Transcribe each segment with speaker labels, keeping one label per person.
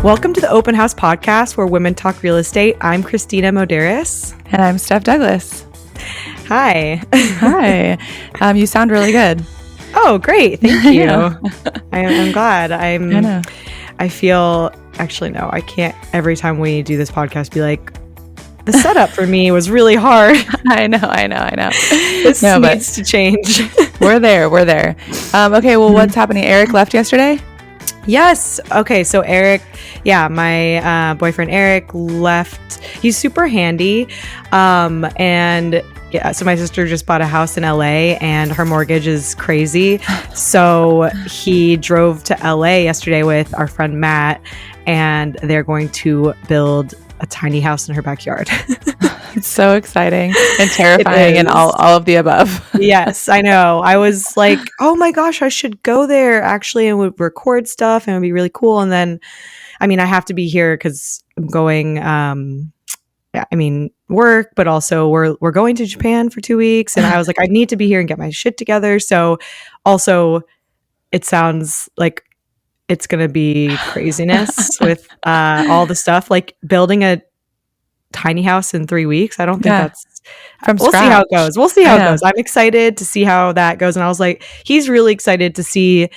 Speaker 1: Welcome to the Open House Podcast, where women talk real estate. I'm Christina Moderis.
Speaker 2: And I'm Steph Douglas.
Speaker 1: Hi.
Speaker 2: Hi. You sound really good.
Speaker 1: Oh, great. Thank you. I'm glad.
Speaker 2: I know.
Speaker 1: I feel, actually, no, I can't every time we do this podcast be like, the setup for me was really hard.
Speaker 2: I know.
Speaker 1: This needs to change.
Speaker 2: We're there. Okay, well, what's happening? Eric left yesterday?
Speaker 1: Yes. Okay. So Eric, my boyfriend Eric left. He's super handy. So my sister just bought a house in LA and her mortgage is crazy. So he drove to LA yesterday with our friend Matt, and they're going to build a tiny house in her backyard.
Speaker 2: It's so exciting and terrifying and all of the above.
Speaker 1: Yes, I know. I was like, oh my gosh, I should go there actually and would record stuff and it would be really cool. And then, I have to be here because I'm going, work, but also we're going to Japan for 2 weeks. And I was like, I need to be here and get my shit together. So also it sounds like it's going to be craziness with all the stuff, like building a tiny house in 3 weeks. I don't think that's
Speaker 2: from
Speaker 1: we'll
Speaker 2: scratch.
Speaker 1: See how it goes. We'll see how it goes. I'm excited to see how that goes. And I was like, he's really excited to see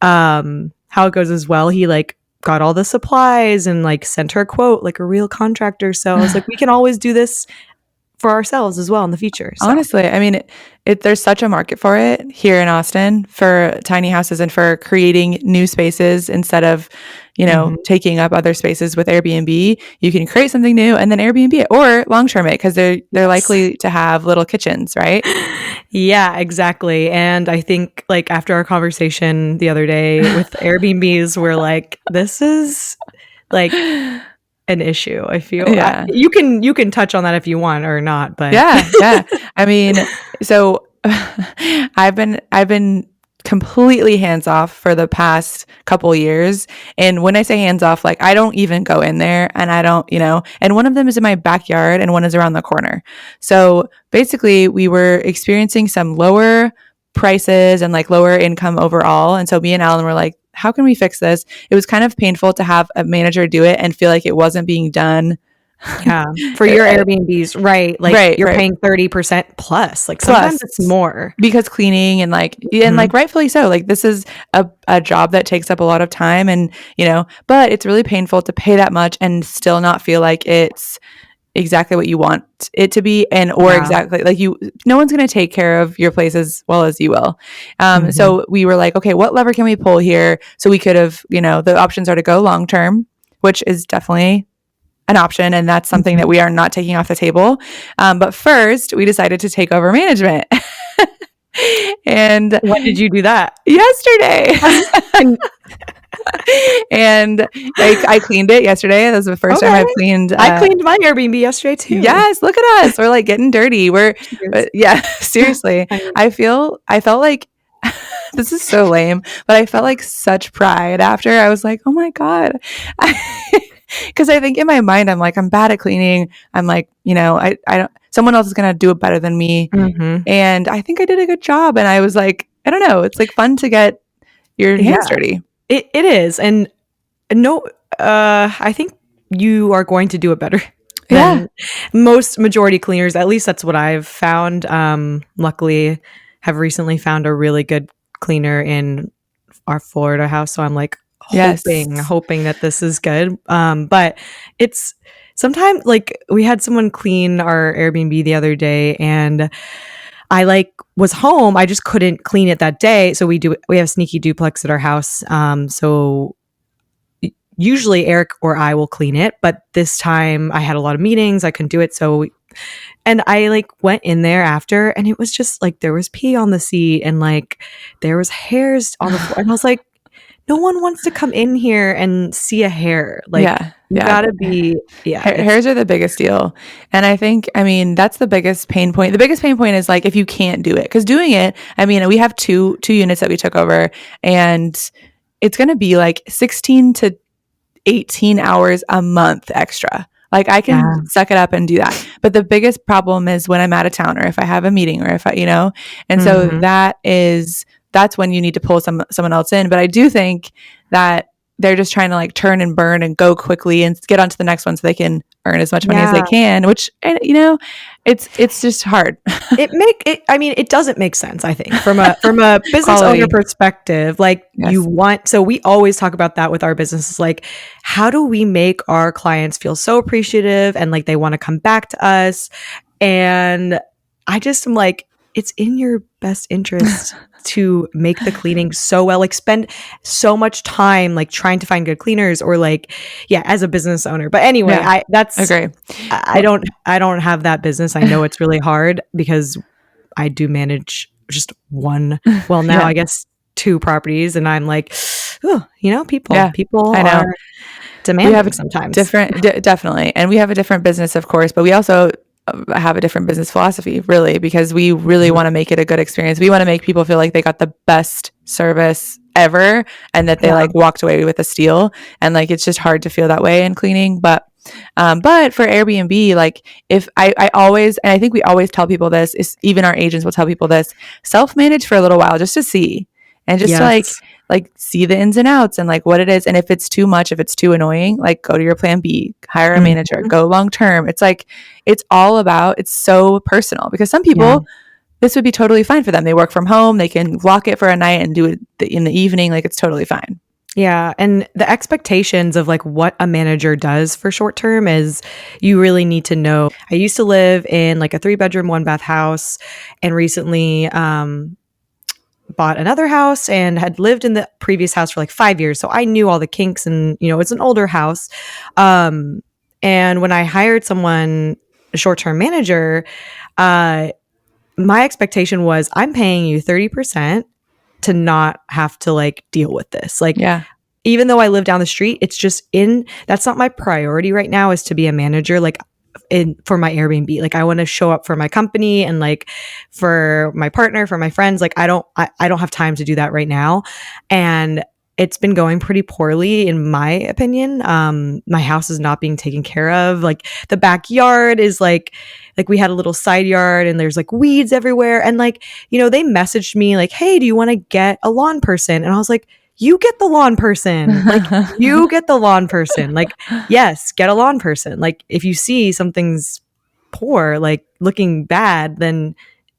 Speaker 1: how it goes as well. He got all the supplies and sent her a quote like a real contractor. So I was like, we can always do this for ourselves as well in the future. So.
Speaker 2: Honestly, there's such a market for it here in Austin for tiny houses and for creating new spaces instead of, taking up other spaces with Airbnb. You can create something new and then Airbnb it or long-term it because they're likely to have little kitchens, right?
Speaker 1: Yeah, exactly. And I think after our conversation the other day with Airbnbs, we're like, this is an issue. I feel you can touch on that if you want or not, but
Speaker 2: yeah. So I've been completely hands off for the past couple years. And when I say hands off, I don't even go in there and I don't, and one of them is in my backyard and one is around the corner. So basically we were experiencing some lower prices and lower income overall. And so me and Alan were like, how can we fix this? It was kind of painful to have a manager do it and feel like it wasn't being done.
Speaker 1: Yeah, for your Airbnbs, right? You're paying 30% plus. Sometimes it's more
Speaker 2: because cleaning and rightfully so. This is a job that takes up a lot of time, and but it's really painful to pay that much and still not feel like it's exactly what you want it to be, exactly no one's going to take care of your place as well as you will. So we were like, okay, what lever can we pull here? So we could have, the options are to go long term, which is definitely an option, and that's something that we are not taking off the table. But first, we decided to take over management. And
Speaker 1: when did you do that?
Speaker 2: Yesterday. And I cleaned it yesterday. That was the first time I've cleaned.
Speaker 1: I cleaned my Airbnb yesterday too.
Speaker 2: Yes, look at us. We're getting dirty. Seriously. I felt like this is so lame, but I felt such pride after. I was like, oh my God. Because I think in my mind, I'm I'm bad at cleaning. I'm I don't, someone else is going to do it better than me. Mm-hmm. And I think I did a good job. And I was I don't know. It's fun to get your hands dirty.
Speaker 1: It is. And no, I think you are going to do it better than most majority cleaners. At least that's what I've found. Luckily, have recently found a really good cleaner in our Florida house. So I'm hoping that this is good. But it's sometimes we had someone clean our Airbnb the other day and I was home. I just couldn't clean it that day. So we have sneaky duplex at our house. So usually Eric or I will clean it, but this time I had a lot of meetings. I couldn't do it. And I went in there after and it was just there was pee on the seat and there was hairs on the floor. And I was like, no one wants to come in here and see a hair. You gotta be,
Speaker 2: Hairs are the biggest deal. And I think, that's the biggest pain point. The biggest pain point is if you can't do it, because doing it, we have two units that we took over and it's going to be 16 to 18 hours a month extra. I can suck it up and do that. But the biggest problem is when I'm out of town or if I have a meeting or if I, and so that's when you need to pull someone else in. But I do think that they're just trying to like turn and burn and go quickly and get on to the next one so they can earn as much money as they
Speaker 1: Yeah.
Speaker 2: can, which, you know, it's just hard.
Speaker 1: I mean, it doesn't make sense, I think, from a business owner
Speaker 2: Quality.
Speaker 1: perspective. Like
Speaker 2: Yes.
Speaker 1: so we always talk about that with our businesses. Like, how do we make our clients feel so appreciative and like they want to come back to us? And I just am like, it's in your best interest to make the cleaning so well, like spend so much time like trying to find good cleaners or like, yeah, as a business owner. But anyway,
Speaker 2: Yeah.
Speaker 1: that's,
Speaker 2: Agree.
Speaker 1: I don't have that business. I know it's really hard because I do manage just one, well, now
Speaker 2: Yeah.
Speaker 1: I guess two properties, and I'm like, oh,
Speaker 2: Yeah.
Speaker 1: people
Speaker 2: I know.
Speaker 1: are
Speaker 2: We have
Speaker 1: demanding
Speaker 2: a
Speaker 1: sometimes.
Speaker 2: different, definitely. And we have a different business, of course, but we also have a different business philosophy, really, because we really want to make it a good experience. We want to make people feel like they got the best service ever and that they
Speaker 1: Yeah.
Speaker 2: like walked away with a steal. And like, it's just hard to feel that way in cleaning. But for Airbnb, like if I always, and I think we always tell people this, is even our agents will tell people this, self-manage for a little while just to see and just to
Speaker 1: Yes.
Speaker 2: like see the ins and outs and like what it is. And if it's too much, if it's too annoying, like go to your plan B, hire a manager,
Speaker 1: Mhm.
Speaker 2: go long term. It's like, it's so personal because some
Speaker 1: Yeah.
Speaker 2: people, this would be totally fine for them. They work from home, they can block it for a night and do it in the evening. Like it's totally fine.
Speaker 1: Yeah, and the expectations of like what a manager does for short term is you really need to know. I used to live in like a 3-bedroom, 1-bath house, and recently bought another house and had lived in the previous house for like 5 years. So I knew all the kinks, and it's an older house. And when I hired someone, a short term manager, uh, my expectation was I'm paying you 30% to not have to like deal with this. Like,
Speaker 2: Yeah.
Speaker 1: even though I live down the street, it's just that's not my priority right now is to be a manager. Like for my Airbnb, like I want to show up for my company and like for my partner, for my friends. Like I don't have time to do that right now. And it's been going pretty poorly in my opinion. My house is not being taken care of. Like the backyard is like we had a little side yard and there's like weeds everywhere. And like, they messaged me like, hey, do you want to get a lawn person? And I was like, you get the lawn person. Like, you get the lawn person. Like, yes, get a lawn person. Like, if you see something's poor, like looking bad, then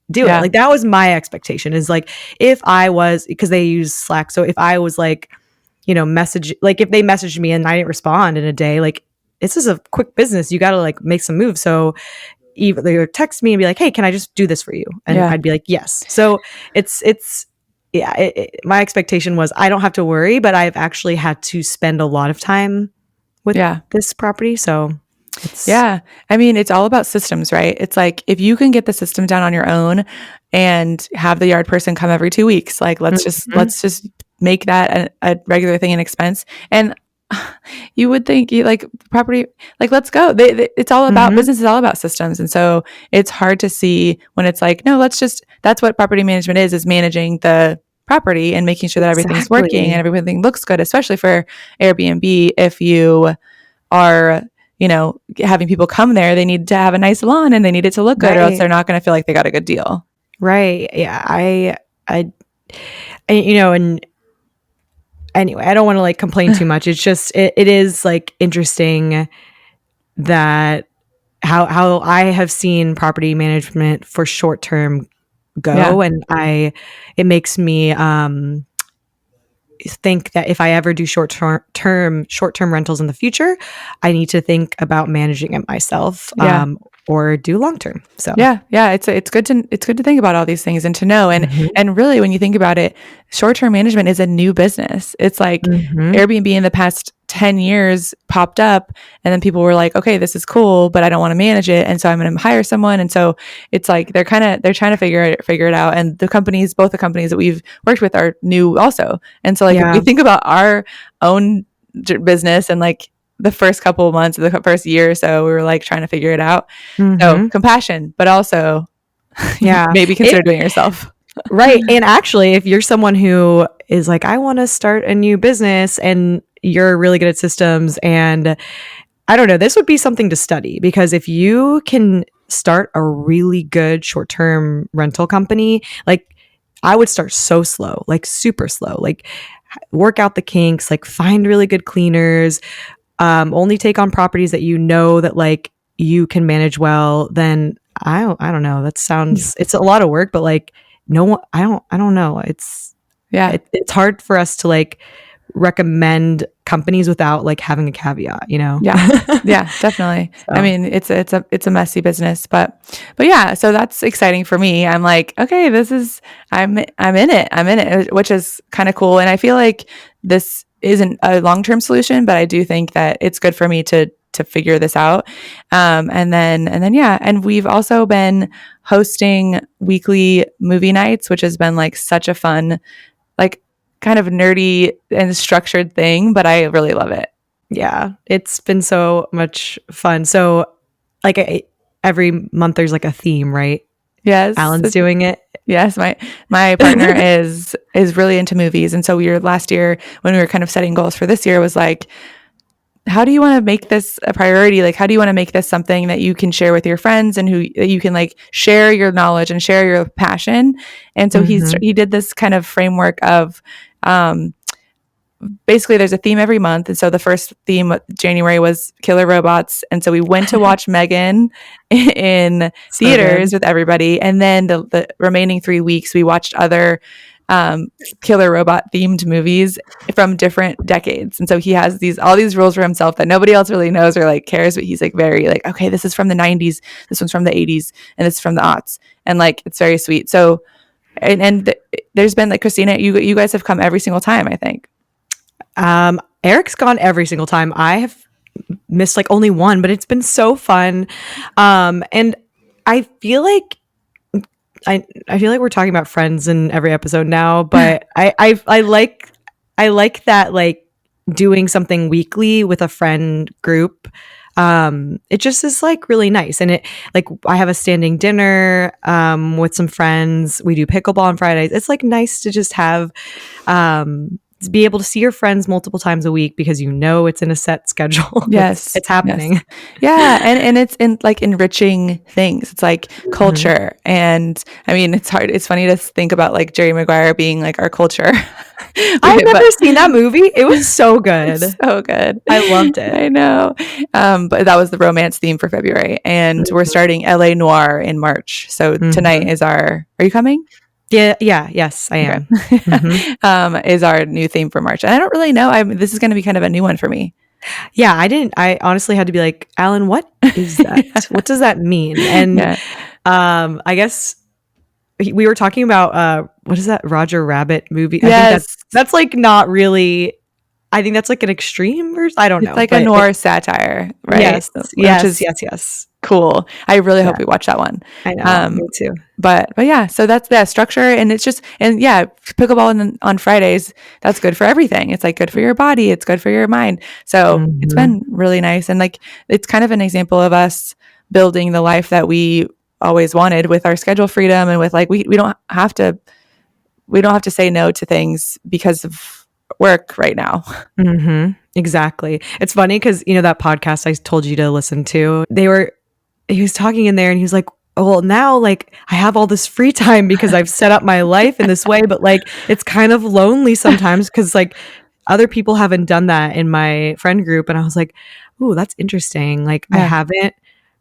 Speaker 1: do it.
Speaker 2: Yeah.
Speaker 1: Like, that was my expectation is like, if I was, because they use Slack. So if I was like, message, like if they messaged me and I didn't respond in a day, like, this is a quick business. You got to like make some moves. So either text me and be like, hey, can I just do this for you? And
Speaker 2: Yeah.
Speaker 1: I'd be like, yes. So it's, yeah, my expectation was I don't have to worry, but I've actually had to spend a lot of time with this property. So
Speaker 2: Yeah. I mean, it's all about systems, right? It's like if you can get the system down on your own and have the yard person come every 2 weeks, like let's just make that a regular thing and expense. And you would think you like property, like let's go. It's all about business is all about systems. And so it's hard to see when it's like, no, that's what property management is managing the property and making sure that everything's working and everything looks good, especially for Airbnb. If you are, having people come there, they need to have a nice lawn and they need it to look good, or else they're not going to feel like they got a good deal.
Speaker 1: Right. Yeah. And anyway, I don't want to like complain too much. It's just, it is like interesting that how I have seen property management for short term go. And it makes me, think that if I ever do short-term rentals in the future, I need to think about managing it myself, or do long-term. So
Speaker 2: yeah, it's good to think about all these things and to know. And really, when you think about it, short-term management is a new business. It's like Airbnb in the past 10 years popped up, and then people were like, okay, this is cool, but I don't want to manage it, and so I'm going to hire someone. And so it's like they're trying to figure it out. And both the companies that we've worked with are new also. And so like if we think about our own business and like the first couple of months, the first year or so, we were like trying to figure it out. So compassion, but also maybe consider doing it yourself.
Speaker 1: Right. And actually, if you're someone who is like, I want to start a new business and you're really good at systems, and I don't know, this would be something to study, because if you can start a really good short-term rental company, like I would start so slow, like super slow, like work out the kinks, like find really good cleaners, only take on properties that you know that like you can manage well. Then I don't know. That sounds, it's a lot of work, but like no one, I don't know.
Speaker 2: Yeah.
Speaker 1: It's hard for us to like recommend companies without like having a caveat, you know?
Speaker 2: Yeah. Yeah, definitely. I
Speaker 1: So
Speaker 2: mean, it's a messy business, but yeah, so that's exciting for me. I'm like, okay, this is I'm in it. I'm in it, which is kind of cool. And I feel like this isn't a long-term solution, but I do think that it's good for me to figure this out. And then yeah, and we've also been hosting weekly movie nights, which has been like such a fun, like kind of nerdy and structured thing, but I really love it.
Speaker 1: yeah, it's been so much fun. So like every month there's like a theme, right?
Speaker 2: Yes.
Speaker 1: Alan's doing it.
Speaker 2: Yes, my partner is really into movies, and so we were last year when we were kind of setting goals for this year was like, how do you want to make this a priority? Like, how do you want to make this something that you can share with your friends and who that you can like share your knowledge and share your passion? And so
Speaker 1: Mm-hmm.
Speaker 2: he did this kind of framework of um, basically there's a theme every month, and so the first theme January was killer robots, and so we went to watch Megan in
Speaker 1: So
Speaker 2: theaters
Speaker 1: good.
Speaker 2: with everybody, and then the remaining 3 weeks we watched other killer robot themed movies from different decades. And so he has all these rules for himself that nobody else really knows or like cares, but he's like very like, okay, this is from the 90s, this one's from the 80s, and this is from the aughts, and like it's very sweet. So there's been like Christina, you guys have come every single time, I think.
Speaker 1: Eric's gone every single time. I have missed like only one, but it's been so fun. And I feel like I feel like we're talking about friends in every episode now, but I like that like doing something weekly with a friend group. It just is like really nice. And it like I have a standing dinner with some friends. We do pickleball on Fridays. It's like nice to just have to be able to see your friends multiple times a week because you know it's in a set schedule.
Speaker 2: Yes.
Speaker 1: It's
Speaker 2: Yes.
Speaker 1: happening.
Speaker 2: Yeah. And it's in like enriching things. It's like
Speaker 1: Mhm.
Speaker 2: culture. And I mean, it's hard. It's funny to think about like Jerry Maguire being like our culture.
Speaker 1: I've
Speaker 2: But
Speaker 1: never seen that movie. It was so
Speaker 2: it's
Speaker 1: good.
Speaker 2: so good.
Speaker 1: I loved it.
Speaker 2: I know. But that was the romance theme for February. And we're starting LA Noir in March. So tonight
Speaker 1: Mhm.
Speaker 2: is are you coming?
Speaker 1: Yeah, yeah, yes, I
Speaker 2: Okay.
Speaker 1: am. Mhm.
Speaker 2: Is our new theme for March. And I don't really know. This is going to be kind of a new one for me.
Speaker 1: Yeah, I honestly had to be like, "Alan, what is that? What does that mean?" And,
Speaker 2: Yeah.
Speaker 1: I guess we were talking about, what is that Roger Rabbit movie? I think
Speaker 2: Yes.
Speaker 1: that's, like, not really I think that's, like, an extreme version. I don't
Speaker 2: It's
Speaker 1: know,
Speaker 2: like a
Speaker 1: but it
Speaker 2: noir satire, right?
Speaker 1: yes,
Speaker 2: Which
Speaker 1: yes,
Speaker 2: is
Speaker 1: yes, yes.
Speaker 2: cool. I really
Speaker 1: Yeah,
Speaker 2: hope we watch that one.
Speaker 1: I know,
Speaker 2: Um,
Speaker 1: me too.
Speaker 2: but yeah, so that's that structure, and it's just and yeah, pickleball on Fridays. That's good for everything. It's like good for your body. It's good for your mind. So it's
Speaker 1: Mhm,
Speaker 2: been really nice, and like it's kind of an example of us building the life that we always wanted with our schedule freedom and with like we don't have to say no to things because of work right now.
Speaker 1: mhm, exactly. It's funny because you know, that podcast I told you to listen to, he was talking in there and he was like, "Oh, well, now like I have all this free time because I've set up my life in this way, but like it's kind of lonely sometimes because like other people haven't done that in my friend group." And I was like, "Ooh, that's interesting." Like I
Speaker 2: Yeah.
Speaker 1: haven't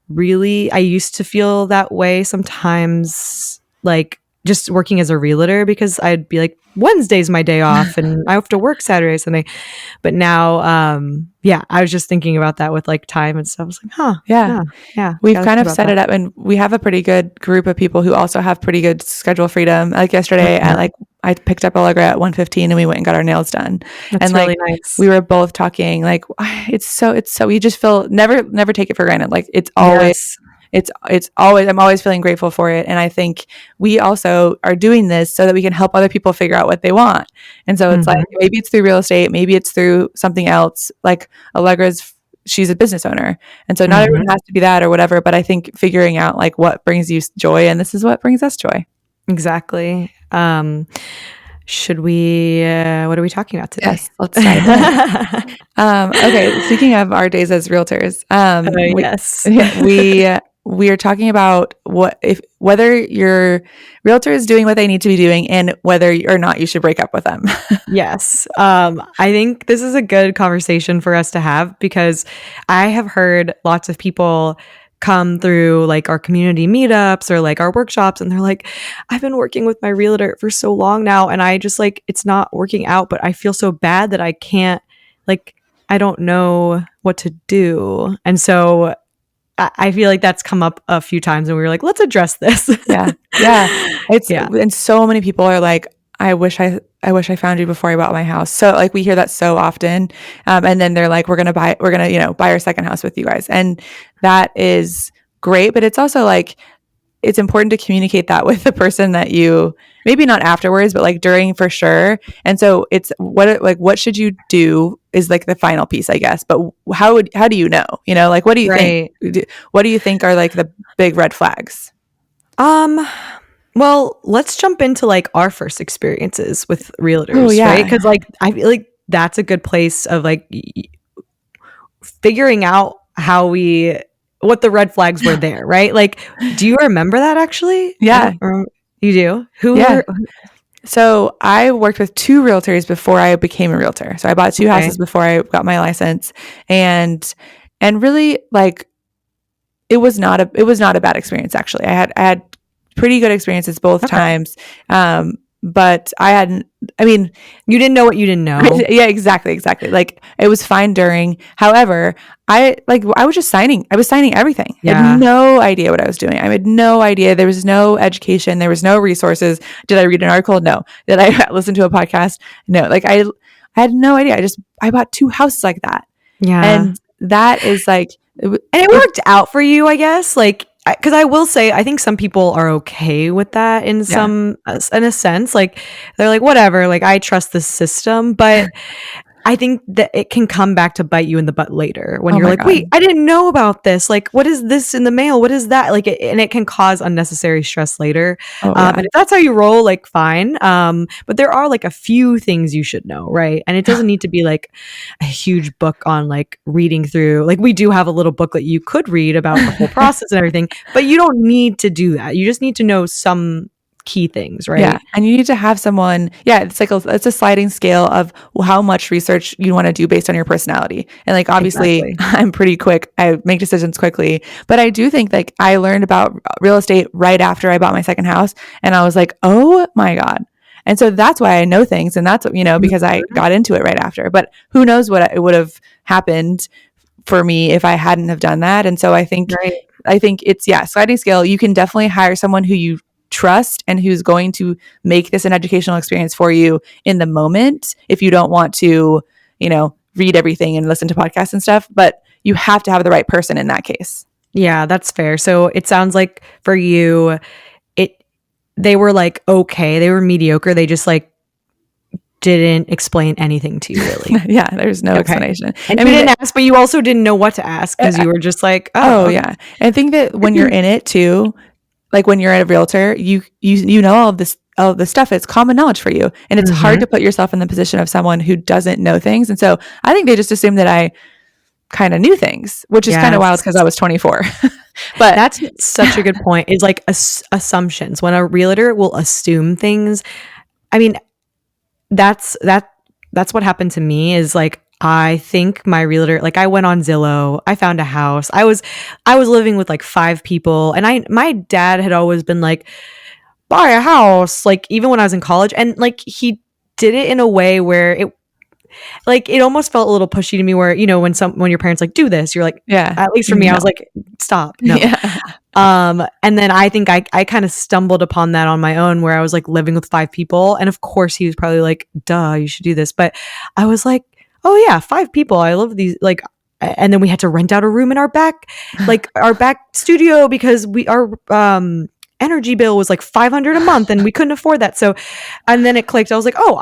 Speaker 1: really I used to feel that way sometimes like just working as a realtor because I'd be like Wednesday's my day off and I have to work Saturday, Sunday. But now, yeah, I was just thinking about that with like time and stuff. I was like, huh,
Speaker 2: Yeah.
Speaker 1: yeah, yeah,
Speaker 2: We've
Speaker 1: gotta think
Speaker 2: kind of
Speaker 1: about
Speaker 2: set
Speaker 1: that.
Speaker 2: it up and we have a pretty good group of people who also have pretty good schedule freedom. Like yesterday at
Speaker 1: Mhm.
Speaker 2: like I picked up Allegra at 1:15 and we went and got our nails done. And
Speaker 1: That's
Speaker 2: like
Speaker 1: really nice.
Speaker 2: we were both talking like it's so you just feel never take it for granted. Like
Speaker 1: Yes.
Speaker 2: it's always I'm always feeling grateful for it. And I think we also are doing this so that we can help other people figure out what they want. And so it's like
Speaker 1: Mhm.
Speaker 2: maybe it's through real estate, maybe it's through something else. Like Allegra's she's a business owner. And so not everyone
Speaker 1: Mhm.
Speaker 2: has to be that or whatever, but I think figuring out like what brings you joy and this is what brings us joy.
Speaker 1: Exactly. Should we, what are we talking about today?
Speaker 2: Yes, let's dive in. Okay, speaking of our days as realtors,
Speaker 1: Yes.
Speaker 2: we we are talking about whether your realtor is doing what they need to be doing and whether or not you should break up with them.
Speaker 1: Yes. I think this is a good conversation for us to have because I have heard lots of people come through like our community meetups or like our workshops and they're like, I've been working with my realtor for so long now and I just like it's not working out, but I feel so bad that I can't like I don't know what to do. And so I feel like that's come up a few times and we were like, let's address this.
Speaker 2: Yeah. Yeah. It's
Speaker 1: Yeah.
Speaker 2: and so many people are like, I wish I found you before I bought my house. So like we hear that so often. And then they're like, we're gonna, buy our second house with you guys. And that is great. But it's also like it's important to communicate that with the person that you maybe not afterwards, but like during for sure. And so it's what should you do is like the final piece, I guess. But how do you know? Like what do you think?
Speaker 1: Right.
Speaker 2: What do you think are like the big red flags?
Speaker 1: Um, well, let's jump into like our first experiences with
Speaker 2: Oh
Speaker 1: realtors, right?
Speaker 2: yeah.
Speaker 1: Because like I feel like that's a good place of like figuring out what the red flags were there, right? Like, do you remember that actually? I
Speaker 2: Yeah.
Speaker 1: don't remember. You do? Who
Speaker 2: Yeah.
Speaker 1: were
Speaker 2: So I worked with two realtors before I became a realtor. So I bought two
Speaker 1: okay?
Speaker 2: houses before I got my license, and really like it was not a bad experience actually. I had pretty good experiences both
Speaker 1: Okay.
Speaker 2: times. But I hadn't. I mean,
Speaker 1: You didn't know what you didn't know.
Speaker 2: yeah, exactly. Like it was fine during. However, I was just signing. I was signing everything. I had
Speaker 1: Yeah.
Speaker 2: no idea what I was doing. I had no idea. There was no education. There was no resources. Did I read an article? No. Did I listen to a podcast? No. Like I had no idea. I bought two houses like that,
Speaker 1: Yeah.
Speaker 2: and that is like
Speaker 1: And it worked out for you, I guess. Like, because I will say, I think some people are okay with that
Speaker 2: yeah.
Speaker 1: in a sense. Like, they're like, whatever. Like, I trust the system, but I think that it can come back to bite you in the butt later when
Speaker 2: Oh
Speaker 1: you're
Speaker 2: my
Speaker 1: like, wait,
Speaker 2: god.
Speaker 1: I didn't know about this. Like, what is this in the mail? What is that? Like, and it can cause unnecessary stress later.
Speaker 2: Oh yeah.
Speaker 1: And if that's how you roll, like, fine. But there are like a few things you should know, right? And it doesn't need to be like a huge book on like reading through. Like, we do have a little booklet you could read about the whole process and everything, but you don't need to do that. You just need to know some key things,
Speaker 2: Yeah,
Speaker 1: right?
Speaker 2: and you need to have someone. Yeah, it's a sliding scale of how much research you want to do based on your personality. And like obviously,
Speaker 1: Exactly.
Speaker 2: I'm pretty quick. I make decisions quickly, but I do think like I learned about real estate right after I bought my second house, and I was like, oh my god. And so that's why I know things, and that's because I
Speaker 1: Mhm.
Speaker 2: got into it right after. But who knows what it would have happened for me if I hadn't have done that. And so
Speaker 1: Right.
Speaker 2: I think it's sliding scale. You can definitely hire someone who you trust and who's going to make this an educational experience for you in the moment if you don't want to, read everything and listen to podcasts and stuff, but you have to have the right person in that case.
Speaker 1: Yeah, that's fair. So it sounds like for you, it they were like okay, they were mediocre. They just like didn't explain anything to you really.
Speaker 2: Yeah, there's no
Speaker 1: Okay.
Speaker 2: explanation.
Speaker 1: And
Speaker 2: I
Speaker 1: you
Speaker 2: mean,
Speaker 1: didn't ask, but you also didn't know what to ask because you were just like,
Speaker 2: oh
Speaker 1: oh, okay.
Speaker 2: yeah. And I think that when you're in it too, like when you're a realtor, you know all of this stuff. It's common knowledge for you, and it's hard
Speaker 1: Mhm.
Speaker 2: to put yourself in the position of someone who doesn't know things. And so I think they just assumed that I kind of knew things, which is kind of wild because I
Speaker 1: Yes.
Speaker 2: was 24. But
Speaker 1: That's such a good point. Is like assumptions. When a realtor will assume things, I mean, that's what happened to me is like I think my realtor like I went on Zillow, I found a house. I was living with like 5 people and my dad had always been like buy a house like even when I was in college and like he did it in a way where it almost felt a little pushy to me where when your parents like do this you're like
Speaker 2: yeah,
Speaker 1: at least for me I
Speaker 2: no.
Speaker 1: was like stop no.
Speaker 2: Yeah.
Speaker 1: And then I think I kind of stumbled upon that on my own where I was like living with 5 people. And of course he was probably like, duh, you should do this. But I was like, oh yeah, 5 people. I love these like and then we had to rent out a room in our back studio because our energy bill was like 500 a month and we couldn't afford that. So and then it clicked. I was like, oh,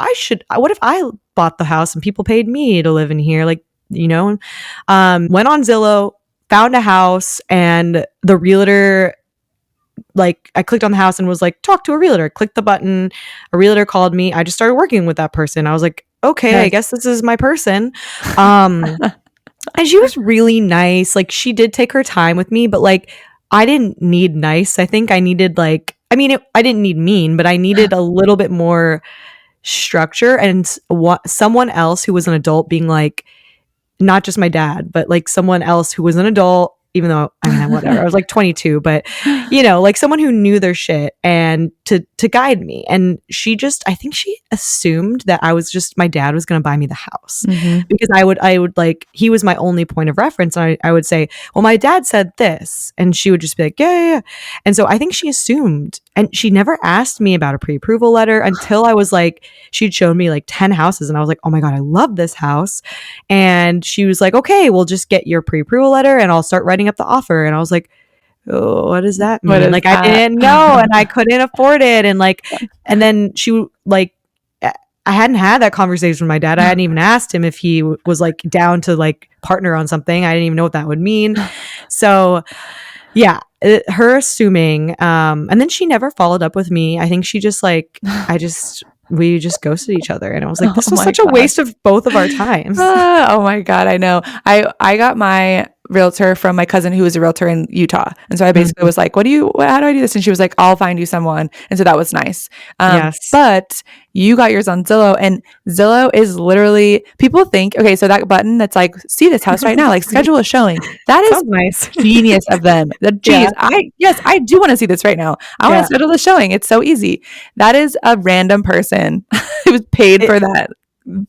Speaker 1: what if I bought the house and people paid me to live in here? Like, went on Zillow, found a house and the realtor like I clicked on the house and was like talk to a realtor, clicked the button, a realtor called me, I just started working with that person. I was like okay, I
Speaker 2: Yes.
Speaker 1: guess this is my person. um and she was really nice, like she did take her time with me, but like I didn't need nice. I think I needed like, I mean, I didn't need mean, but I needed a little bit more structure and someone else who was an adult being like, not just my dad, but like someone else who was an adult, even though I mean, whatever. I was like 22, but like someone who knew their shit and to guide me. And she just, I think she assumed that I was just, my dad was going to buy me the house because I would like, he was my only point of reference. And I would say, well, my dad said this. And she would just be like, yeah. And so I think she assumed, and she never asked me about a pre-approval letter until I was like, she'd shown me like 10 houses. And I was like, oh my God, I love this house. And she was like, okay, we'll just get your pre-approval letter and I'll start writing up the offer. And I was like, oh, what does that
Speaker 2: What
Speaker 1: mean?
Speaker 2: is
Speaker 1: Like, I
Speaker 2: that?
Speaker 1: didn't know and I couldn't afford it. And like, and then she like, I hadn't had that conversation with my dad. I hadn't even asked him if he was like down to like partner on something. I didn't even know what that would mean. So yeah, her assuming, and then she never followed up with me. I think she just like, we just ghosted each other. And I was like, this
Speaker 2: Oh
Speaker 1: was
Speaker 2: my
Speaker 1: such a
Speaker 2: God.
Speaker 1: waste of both of our times.
Speaker 2: Oh my God, I know. I got my realtor from my cousin who was a realtor in Utah. And so I basically was like, how do I do this? And she was like, I'll find you someone. And so that was nice.
Speaker 1: Yes.
Speaker 2: But you got yours on Zillow, and Zillow is literally, people think, okay, so that button that's like, see this house right now, like schedule a showing. That is
Speaker 1: Sounds nice.
Speaker 2: genius of them. Geez, I do want to see this right now. I want to schedule the showing. It's so easy. That is a random person who was paid for that.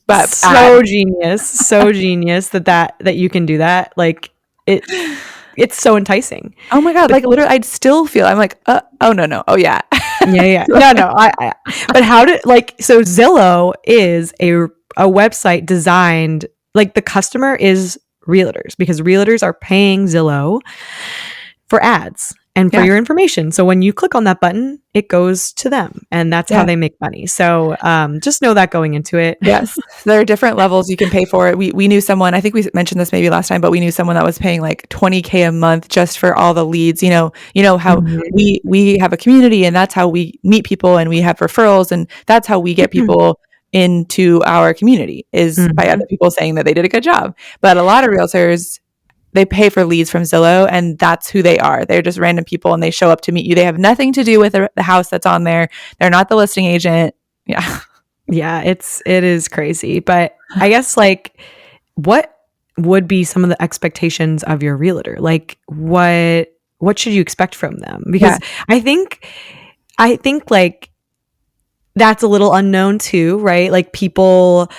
Speaker 2: But
Speaker 1: so genius that you can do that. Like it's so enticing.
Speaker 2: Oh my God, like literally I'd still feel, I'm like, oh no. Oh yeah.
Speaker 1: Yeah. No. But how did so Zillow is a website designed, like the customer is realtors because realtors are paying Zillow for ads and for your information. So when you click on that button, it goes to them and that's how they make money. So just know that going into it.
Speaker 2: Yes. There are different levels you can pay for it. We knew someone, I think we mentioned this maybe last time, but we knew someone that was paying like $20K a month just for all the leads. You know how we have a community and that's how we meet people and we have referrals and that's how we get people into our community is by other people saying that they did a good job. But a lot of realtors, they pay for leads from Zillow and that's who they are. They're just random people and they show up to meet you. They have nothing to do with the house that's on there. They're not the listing agent. Yeah.
Speaker 1: Yeah, it is crazy. But I guess like what would be some of the expectations of your realtor? Like what should you expect from them? Because I think like that's a little unknown too, right? Like people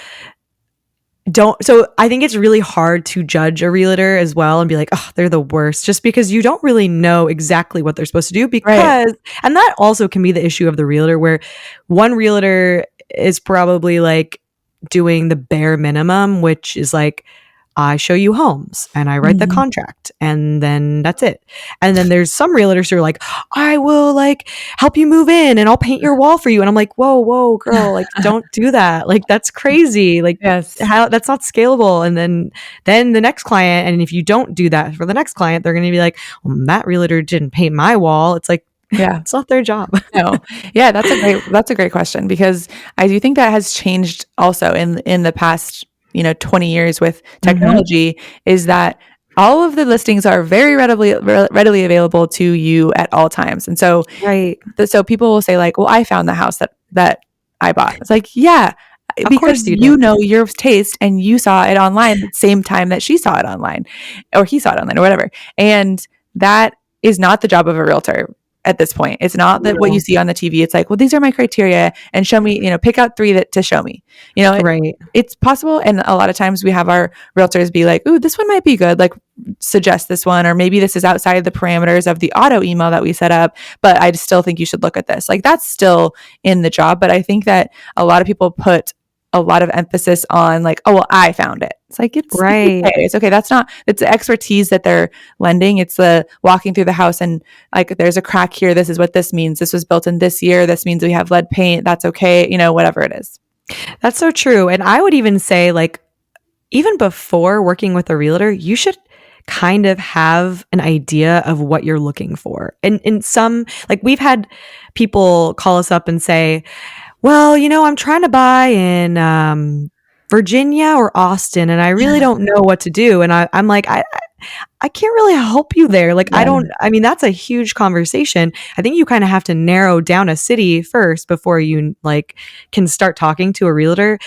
Speaker 1: don't, so I think it's really hard to judge a realtor as well and be like, oh, they're the worst, just because you don't really know exactly what they're supposed to do because and that also can be the issue of the realtor where one realtor is probably like doing the bare minimum, which is like, I show you homes and I write the contract and then that's it. And then there's some realtors who are like, I will like help you move in and I'll paint your wall for you. And I'm like, whoa, girl, like don't do that. Like that's crazy. Like how that's not scalable. And then the next client, and if you don't do that for the next client, they're going to be like, well, that realtor didn't paint my wall. It's like, it's not their job.
Speaker 2: No. Yeah, that's a great question because I do think that has changed also in the past 20 years with technology is that all of the listings are very readily available to you at all times. And so, so people will say like, well, I found the house that I bought. It's like, yeah, because you know your taste and you saw it online at the same time that she saw it online or he saw it online or whatever. And that is not the job of a realtor. At this point, it's not that what you see on the TV. It's like, well, these are my criteria and show me, pick out 3 to show me, it's possible. And a lot of times we have our realtors be like, ooh, this one might be good. Like suggest this one, or maybe this is outside the parameters of the auto email that we set up, but I still think you should look at this. Like that's still in the job. But I think that a lot of people put a lot of emphasis on like, oh, well, I found it. It's like, it's okay. It's okay. It's the expertise that they're lending. It's the walking through the house and like, there's a crack here. This is what this means. This was built in this year. This means we have lead paint. That's okay. Whatever it is.
Speaker 1: That's so true. And I would even say like, even before working with a realtor, you should kind of have an idea of what you're looking for. And in some, like we've had people call us up and say, well, I'm trying to buy in Virginia or Austin, and I really don't know what to do. And I'm like, I can't really help you there. Like,
Speaker 2: Yeah.
Speaker 1: I mean, that's a huge conversation. I think you kind of have to narrow down a city first before you like can start talking to a realtor.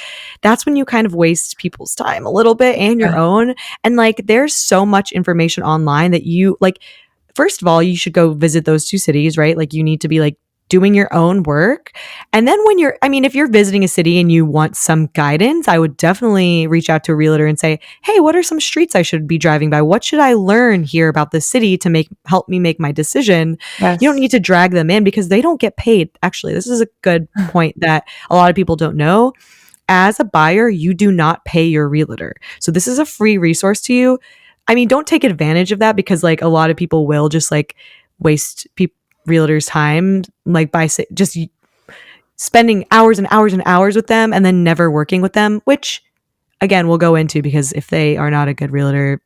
Speaker 1: That's when you kind of waste people's time a little bit and your
Speaker 2: Yeah.
Speaker 1: own. And like, there's so much information online that you like, first of all, you should go visit those two cities, right? Like, you need to be like doing your own work. And then when I mean, if you're visiting a city and you want some guidance, I would definitely reach out to a realtor and say, hey, what are some streets I should be driving by? What should I learn here about the city to help me make my decision? You don't
Speaker 2: Yes.
Speaker 1: need to drag them in because they don't get paid. Actually, this is a good point that a lot of people don't know. As a buyer, you do not pay your realtor. So this is a free resource to you. I mean, don't take advantage of that because like a lot of people will just like waste realtors' time like by just spending hours and hours and hours with them and then never working with them, which again we'll go into because if they are not a good realtor,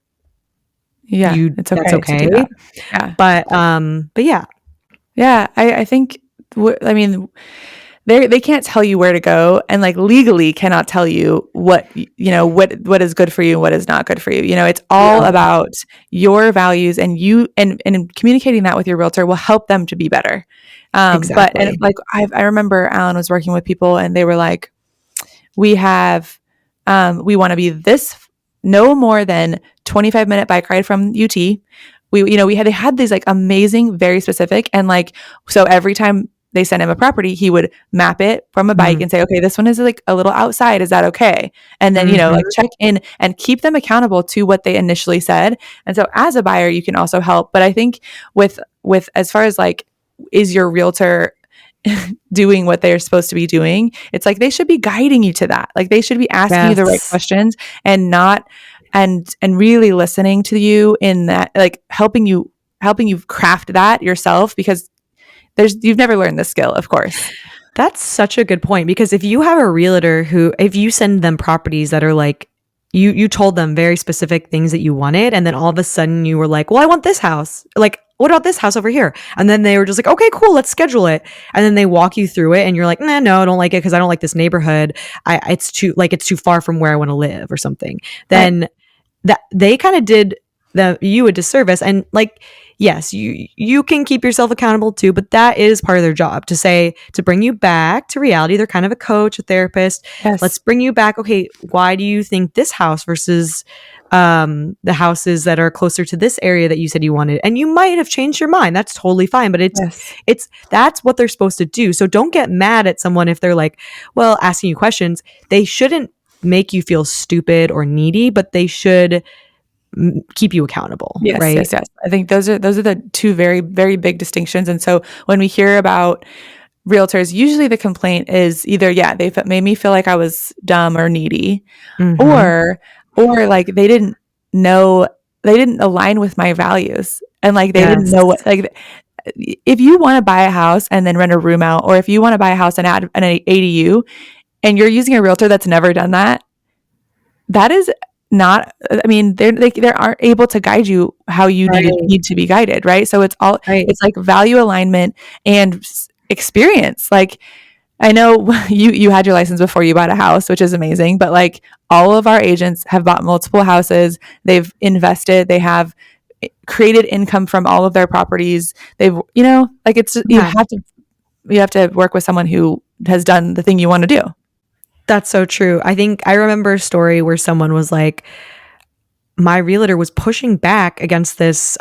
Speaker 2: Yeah. It's
Speaker 1: that's
Speaker 2: okay to
Speaker 1: okay.
Speaker 2: do that. Yeah.
Speaker 1: But yeah.
Speaker 2: Yeah. I think, I mean, they can't tell you where to go, and like legally cannot tell you what, what is good for you and what is not good for you. It's all
Speaker 1: No.
Speaker 2: about your values, and and communicating that with your realtor will help them to be better. But and
Speaker 1: Exactly.
Speaker 2: like I remember Alan was working with people and they were like, we have we want to be this no more than 25-minute bike ride from UT. They had these like amazing, very specific, and like, so every time they sent him a property, he would map it from a bike
Speaker 1: Mm-hmm.
Speaker 2: and say, okay, this one is like a little outside. Is that okay? And then, like
Speaker 1: Mm-hmm.
Speaker 2: check in and keep them accountable to what they initially said. And so as a buyer, you can also help. But I think with as far as like, is your realtor doing what they're supposed to be doing, it's like they should be guiding you to that. Like they should be asking you the right
Speaker 1: Yes.
Speaker 2: questions and not and really listening to you in that, like helping you craft that yourself, because you've never learned this skill, of course.
Speaker 1: That's such a good point because if you have a realtor who, if you send them properties that are like, you told them very specific things that you wanted, and then all of a sudden you were like, well, I want this house. Like, what about this house over here? And then they were just like, okay, cool, let's schedule it. And then they walk you through it, and you're like, nah, no, I don't like it because I don't like this neighborhood. It's too far from where I want to live or something.
Speaker 2: Right.
Speaker 1: Then that they kind of did you a disservice. And like, yes, you can keep yourself accountable too, but that is part of their job to bring you back to reality. They're kind of a coach, a therapist. Let's
Speaker 2: Yes.
Speaker 1: bring you back. Okay, why do you think this house versus the houses that are closer to this area that you said you wanted? And you might have changed your mind. That's totally fine, but
Speaker 2: Yes.
Speaker 1: it's that's what they're supposed to do. So don't get mad at someone if they're like, well, asking you questions. They shouldn't make you feel stupid or needy, but they should keep you accountable,
Speaker 2: Yes,
Speaker 1: right?
Speaker 2: yes, yes. I think those are the two very, very big distinctions. And so when we hear about realtors, usually the complaint is either, yeah, they made me feel like I was dumb or needy,
Speaker 1: Mm-hmm.
Speaker 2: or like they didn't align with my values, and like they didn't
Speaker 1: Yes.
Speaker 2: know what, like, if you want to buy a house and then rent a room out, or if you want to buy a house and add an ADU, and you're using a realtor that's never done that, that is not, I mean, they aren't able to guide you how you
Speaker 1: Right.
Speaker 2: need to be guided, right? So
Speaker 1: Right.
Speaker 2: it's like value alignment and experience. Like, I know you had your license before you bought a house, which is amazing, but like all of our agents have bought multiple houses. They've invested, they have created income from all of their properties. They've, like, it's,
Speaker 1: Yeah.
Speaker 2: you have to work with someone who has done the thing you want to do.
Speaker 1: That's so true. I think I remember a story where someone was like, my realtor was pushing back against this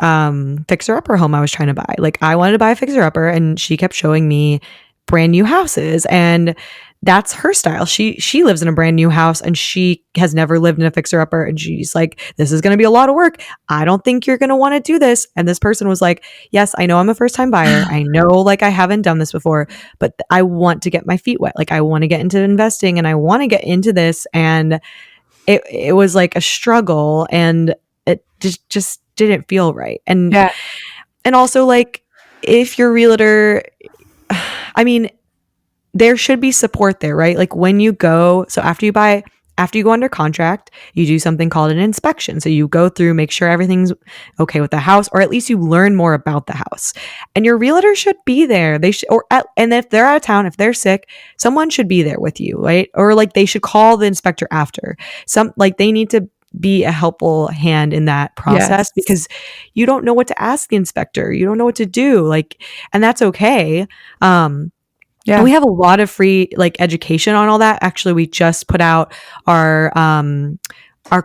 Speaker 1: fixer upper home I was trying to buy. Like, I wanted to buy a fixer upper, and she kept showing me brand new houses, and that's her style. She lives in a brand new house, and she has never lived in a fixer upper, and she's like, this is going to be a lot of work. I don't think you're going to want to do this. And this person was like, yes, I know I'm a first time buyer. I know like I haven't done this before, but I want to get my feet wet. Like, I want to get into investing and I want to get into this. And it was like a struggle, and it just didn't feel right.
Speaker 2: Yeah.
Speaker 1: And also, like, if your realtor, I mean, there should be support there, right? Like, when you go, so after you go under contract, you do something called an inspection. So you go through, make sure everything's okay with the house, or at least you learn more about the house. And your realtor should be there. They should, and if they're out of town, if they're sick, someone should be there with you, right? Or like they should call the inspector after. They need to be a helpful hand in that process,
Speaker 2: Yes.
Speaker 1: because you don't know what to ask the inspector. You don't know what to do. Like, and that's okay. And
Speaker 2: Yeah.
Speaker 1: we have a lot of free like education on all that. Actually, we just put out our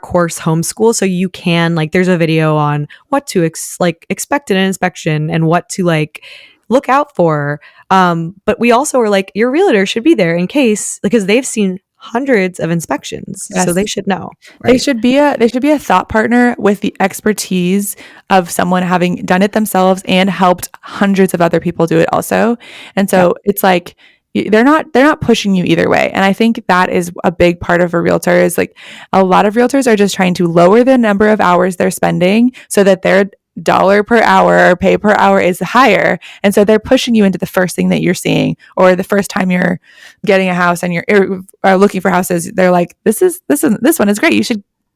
Speaker 1: course homeschool, so you can like, there's a video on what to expect in an inspection and what to like look out for. But we also are like, your realtor should be there in case, because they've seen hundreds of inspections, so they
Speaker 2: Yes.
Speaker 1: should know,
Speaker 2: They
Speaker 1: right?
Speaker 2: should be a thought partner with the expertise of someone having done it themselves and helped hundreds of other people do it also. And
Speaker 1: Yeah.
Speaker 2: so it's like they're not pushing you either way. And I think that is a big part of a realtor is like a lot of realtors are just trying to lower the number of hours they're spending so that their dollar per hour or pay per hour is higher. And so they're pushing you into the first thing that you're seeing or the first time you're getting a house and you're looking for houses. They're like, this one is great.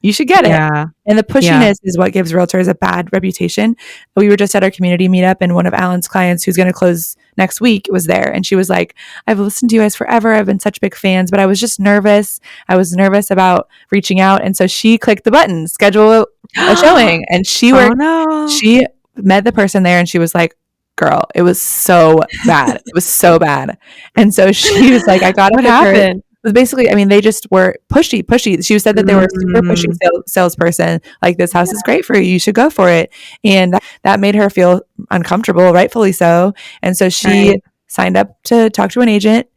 Speaker 2: You should get it.
Speaker 1: Yeah.
Speaker 2: And the
Speaker 1: Yeah.
Speaker 2: pushiness is what gives realtors a bad reputation. We were just at our community meetup, and one of Alan's clients, who's going to close next week, was there. And she was like, I've listened to you guys forever. I've been such big fans, but I was just nervous. I was nervous about reaching out. And so she clicked the button, schedule a showing. And
Speaker 1: Oh no.
Speaker 2: she met the person there, and she was like, girl, it was so bad. It was so bad. And so she was like, I got to
Speaker 1: What
Speaker 2: pick her.
Speaker 1: happened?
Speaker 2: Was basically, I mean, they just were pushy. She said that they were a super pushy
Speaker 1: Mm,
Speaker 2: salesperson. Like, this house is great for you. You should go for it. And that made her feel uncomfortable, rightfully so. And so she
Speaker 1: right.
Speaker 2: signed up to talk to an agent.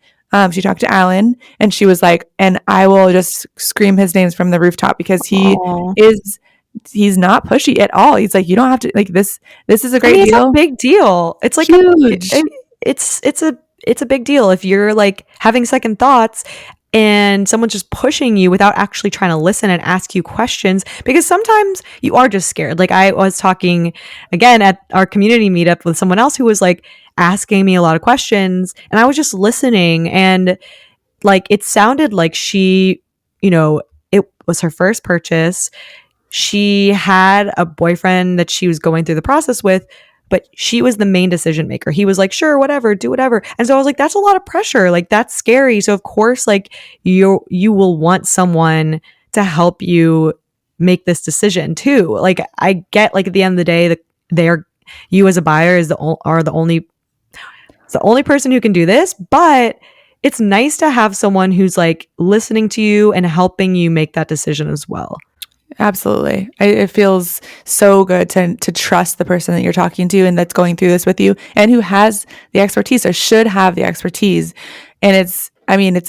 Speaker 2: She talked to Alan, and she was like, and I will just scream his names from the rooftop because
Speaker 1: Oh.
Speaker 2: he's not pushy at all. He's like, you don't have to like this. This is a
Speaker 1: I
Speaker 2: great
Speaker 1: mean, it's a
Speaker 2: deal.
Speaker 1: big deal. It's like
Speaker 2: Huge.
Speaker 1: it's a big deal if you're like having second thoughts and someone's just pushing you without actually trying to listen and ask you questions, because sometimes you are just scared. Like, I was talking again at our community meetup with someone else who was like asking me a lot of questions, and I was just listening, and like it sounded like she, it was her first purchase. She had a boyfriend that she was going through the process with, but she was the main decision maker. He was like, sure, whatever, do whatever. And so I was like, that's a lot of pressure. Like, that's scary. So of course, like, you will want someone to help you make this decision too. Like, I get, like, at the end of the day that they're you as a buyer are the only person who can do this, but it's nice to have someone who's like listening to you and helping you make that decision as well.
Speaker 2: Absolutely. It feels so good to trust the person that you're talking to and that's going through this with you and who has the expertise or should have the expertise. And it's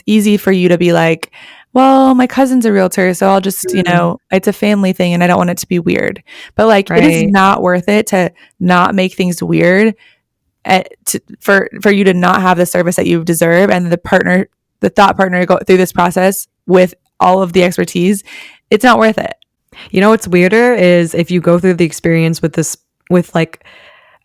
Speaker 2: easy for you to be like, well, my cousin's a realtor, so I'll just,
Speaker 1: Mm,
Speaker 2: it's a family thing and I don't want it to be weird. But like, it is
Speaker 1: right.
Speaker 2: not worth it to not make things weird for you to not have the service that you deserve and the thought partner go through this process with all of the expertise. It's not worth it.
Speaker 1: You know what's weirder is if you go through the experience with like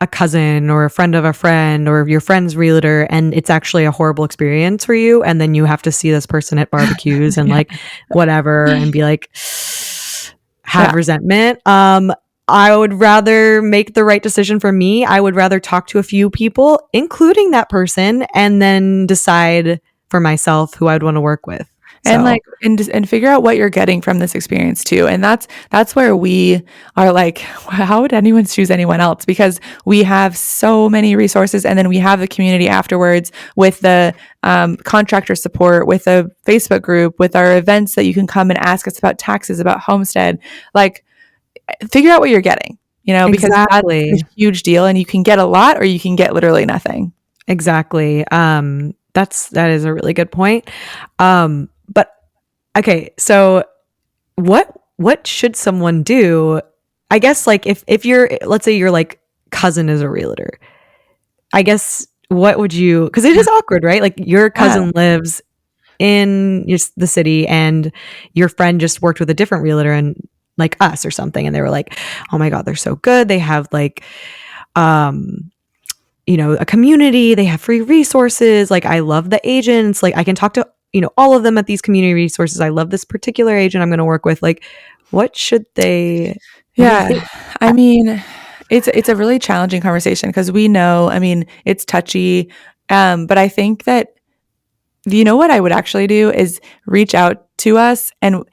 Speaker 1: a cousin or a friend of a friend or your friend's realtor, and it's actually a horrible experience for you, and then you have to see this person at barbecues and
Speaker 2: Yeah.
Speaker 1: like whatever and be like have
Speaker 2: Yeah.
Speaker 1: resentment. I would rather make the right decision for me. I would rather talk to a few people, including that person, and then decide for myself who I'd want to work with.
Speaker 2: And
Speaker 1: So,
Speaker 2: like and figure out what you're getting from this experience too. And that's where we are like, how would anyone choose anyone else? Because we have so many resources, and then we have the community afterwards with the contractor support, with a Facebook group, with our events that you can come and ask us about taxes, about homestead. Like, figure out what you're getting, because that's a
Speaker 1: exactly.
Speaker 2: huge deal, and you can get a lot or you can get literally nothing.
Speaker 1: Exactly. That is a really good point. But okay, so what should someone do? I guess like if you're, let's say your like cousin is a realtor, I guess what would you, because it is awkward, right? Like, your
Speaker 2: Yeah.
Speaker 1: cousin lives in just the city and your friend just worked with a different realtor and like us or something, and they were like, oh my god, they're so good. They have like um a community, they have free resources. Like, I love the agents. Like, I can talk to, all of them at these community resources. I love this particular agent I'm going to work with. Like, what do you
Speaker 2: Yeah.
Speaker 1: think?
Speaker 2: I mean, it's a really challenging conversation because we know, I mean, it's touchy. But I think that what I would actually do is reach out to us and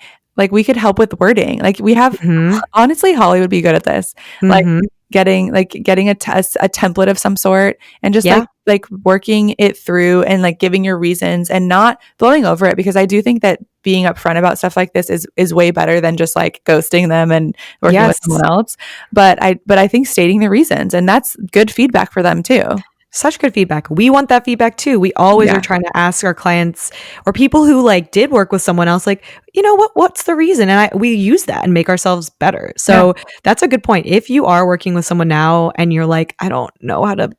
Speaker 2: like we could help with wording. Like we have,
Speaker 1: Mhm.
Speaker 2: honestly, Holly would be good at this. Like
Speaker 1: Mhm.
Speaker 2: getting a test, a template of some sort, and just
Speaker 1: Yeah.
Speaker 2: like working it through and like giving your reasons and not blowing over it, because I do think that being upfront about stuff like this is way better than just like ghosting them and working with
Speaker 1: Yes.
Speaker 2: someone else. But I think stating the reasons, and that's good feedback for them too.
Speaker 1: Such good feedback. We want that feedback too. We always are
Speaker 2: Yeah.
Speaker 1: trying to ask our clients or people who like did work with someone else, like, you know what's the reason? And we use that and make ourselves better.
Speaker 2: Yeah.
Speaker 1: So that's a good point. If you are working with someone now and you're like, I don't know how to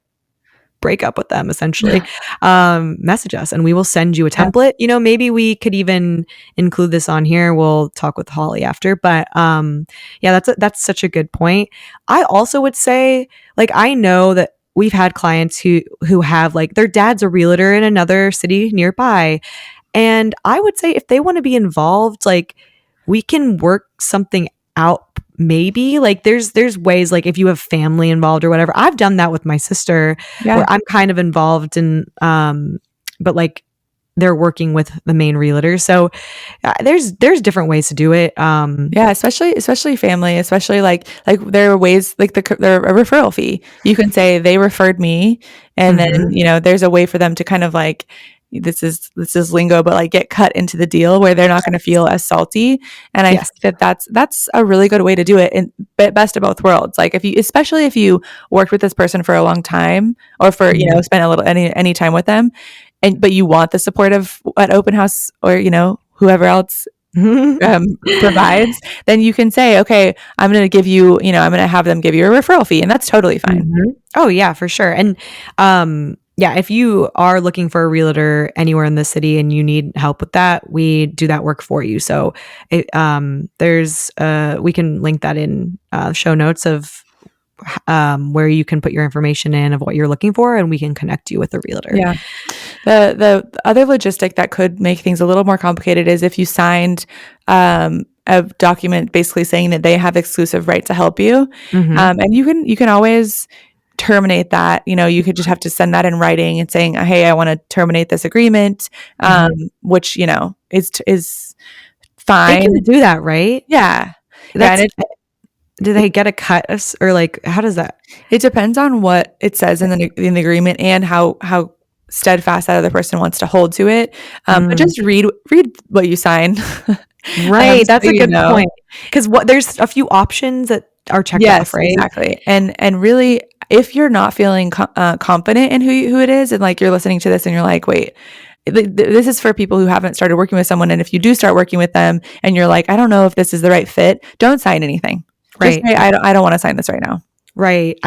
Speaker 1: break up with them, essentially, message us and we will send you a
Speaker 2: Yeah.
Speaker 1: template. Maybe we could even include this on here. We'll talk with Holly after, but yeah, that's such a good point. I also would say, like, I know that we've had clients who have like their dad's a realtor in another city nearby, and I would say if they want to be involved, like, we can work something out. Maybe like there's ways, like if you have family involved or whatever. I've done that with my sister where
Speaker 2: Yeah.
Speaker 1: I'm kind of involved in but like they're working with the main realtor. So there's different ways to do it.
Speaker 2: Yeah, especially family, especially like there are ways like there a referral fee. You can say they referred me, and then
Speaker 1: Mhm.
Speaker 2: there's a way for them to kind of like, this is lingo, but like get cut into the deal where they're not going to feel as salty. And I
Speaker 1: Yes.
Speaker 2: think that that's a really good way to do it, in best of both worlds. Like if you, especially if you worked with this person for a long time, or for
Speaker 1: Mhm.
Speaker 2: spent a little any time with them, but you want the support of an open house, or whoever else provides, then you can say, okay, I'm going to give you, I'm going to have them give you a referral fee, and that's totally fine.
Speaker 1: Mhm. Oh yeah, for sure. And yeah, if you are looking for a realtor anywhere in the city and you need help with that, we do that work for you. So there's we can link that in show notes of where you can put your information in of what you're looking for, and we can connect you with a realtor.
Speaker 2: Yeah. The other logistic that could make things a little more complicated is if you signed a document basically saying that they have exclusive right to help you,
Speaker 1: Hmm.
Speaker 2: and you can always terminate that. You could just have to send that in writing and saying, hey, I want to terminate this agreement,
Speaker 1: Hmm.
Speaker 2: which is
Speaker 1: They
Speaker 2: fine.
Speaker 1: can do that, right?
Speaker 2: Yeah. Yeah, and
Speaker 1: That's Do they get a cut or like how does that?
Speaker 2: it depends on what it says in the agreement, and how steadfast that other person wants to hold to it. But
Speaker 1: Mm.
Speaker 2: just read what you sign,
Speaker 1: Right,
Speaker 2: so
Speaker 1: that's a
Speaker 2: you
Speaker 1: good
Speaker 2: know.
Speaker 1: point. Because there's a few options that are checked off,
Speaker 2: Yes,
Speaker 1: right?
Speaker 2: exactly. And really, if you're not feeling confident in who it is, and like you're listening to this and you're like, wait, this is for people who haven't started working with someone. And if you do start working with them and you're like, I don't know if this is the right fit, don't sign anything. Just
Speaker 1: Right.
Speaker 2: say, I don't want to sign this right now.
Speaker 1: Right.